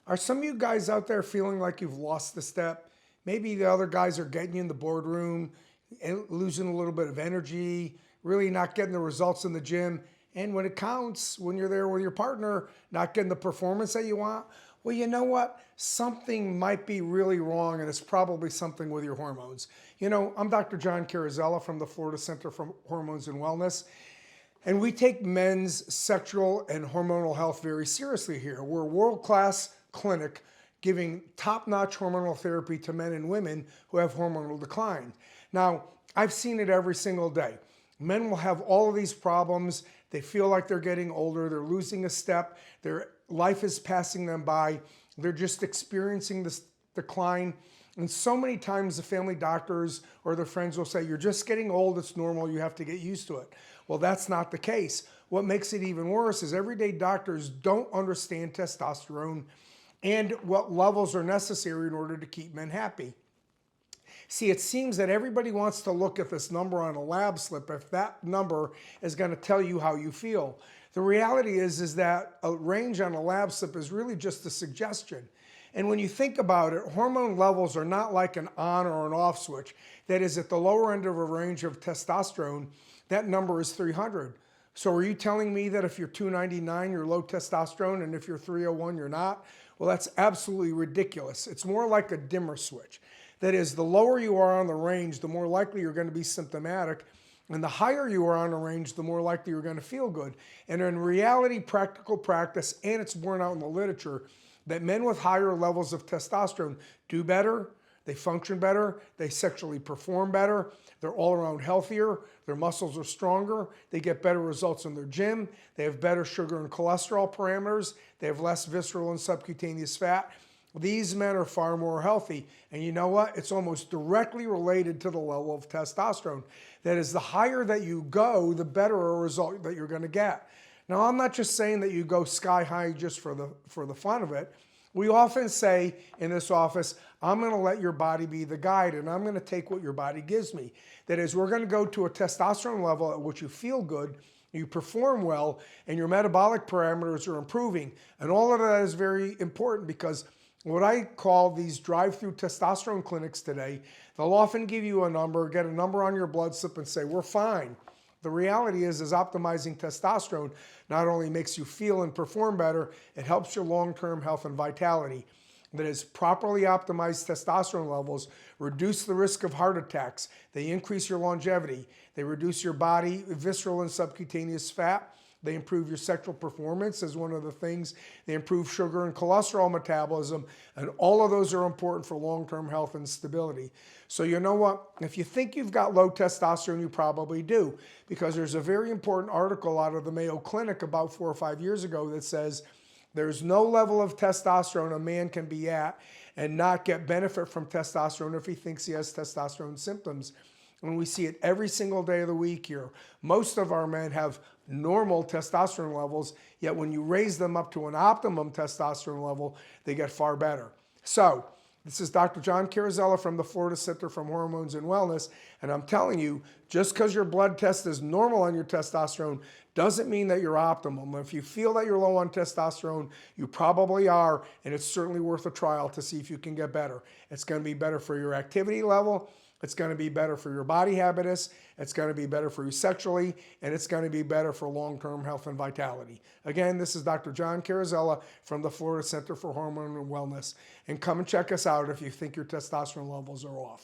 Are some of you guys out there feeling like you've lost the step? Maybe the other guys are getting you in the boardroom, losing a little bit of energy, really not getting the results in the gym. And when it counts, when you're there with your partner, not getting the performance that you want. Well, you know what? Something might be really wrong, and it's probably something with your hormones. I'm Dr. John Carrozzella from the Florida Center for Hormones and Wellness. And we take men's sexual and hormonal health very seriously here. We're a world-class clinic giving top-notch hormonal therapy to men and women who have hormonal decline. Now, I've seen it every single day. Men will have all of these problems. They feel like they're getting older. They're losing a step. Their life is passing them by. They're just experiencing this decline. And so many times the family doctors or their friends will say, you're just getting old, it's normal, you have to get used to it. Well, that's not the case. What makes it even worse is everyday doctors don't understand testosterone and what levels are necessary in order to keep men happy. See, it seems that everybody wants to look at this number on a lab slip if that number is going to tell you how you feel. The reality is that a range on a lab slip is really just a suggestion. And when you think about it, hormone levels are not like an on or an off switch. That is, at the lower end of a range of testosterone, that number is 300. So are you telling me that if you're 299, you're low testosterone, and if you're 301, you're not? Well, that's absolutely ridiculous. It's more like a dimmer switch. That is, the lower you are on the range, the more likely you're going to be symptomatic. And the higher you are on the range, the more likely you're going to feel good. And in reality, practical practice, and it's borne out in the literature, that men with higher levels of testosterone do better, they function better, they sexually perform better, they're all around healthier, their muscles are stronger, they get better results in their gym, they have better sugar and cholesterol parameters, they have less visceral and subcutaneous fat. These men are far more healthy. And you know what? It's almost directly related to the level of testosterone. That is, the higher that you go, the better a result that you're going to get. Now, I'm not just saying that you go sky high just for the fun of it. We often say in this office, I'm going to let your body be the guide, and I'm going to take what your body gives me. That is, we're going to go to a testosterone level at which you feel good, you perform well, and your metabolic parameters are improving. And all of that is very important because what I call these drive-through testosterone clinics today, they'll often give you a number, get a number on your blood slip and say, we're fine. The reality is optimizing testosterone not only makes you feel and perform better, it helps your long-term health and vitality. That is, properly optimized testosterone levels reduce the risk of heart attacks. They increase your longevity. They reduce your body visceral and subcutaneous fat. They improve your sexual performance as one of the things. They improve sugar and cholesterol metabolism, and all of those are important for long-term health and stability. So you know what? If you think you've got low testosterone, you probably do, because there's a very important article out of the Mayo Clinic about 4 or 5 years ago that says there's no level of testosterone a man can be at and not get benefit from testosterone if he thinks he has testosterone symptoms. And we see it every single day of the week here. Most of our men have normal testosterone levels, yet when you raise them up to an optimum testosterone level, they get far better. So, this is Dr. John Carrozzella from the Florida Center for Hormones and Wellness, and I'm telling you, just because your blood test is normal on your testosterone doesn't mean that you're optimum. If you feel that you're low on testosterone, you probably are, and it's certainly worth a trial to see if you can get better. It's going to be better for your activity level, it's going to be better for your body habitus, it's going to be better for you sexually, and it's going to be better for long-term health and vitality. Again, this is Dr. John Carrozzella from the Florida Center for Hormone and Wellness. And come and check us out if you think your testosterone levels are off.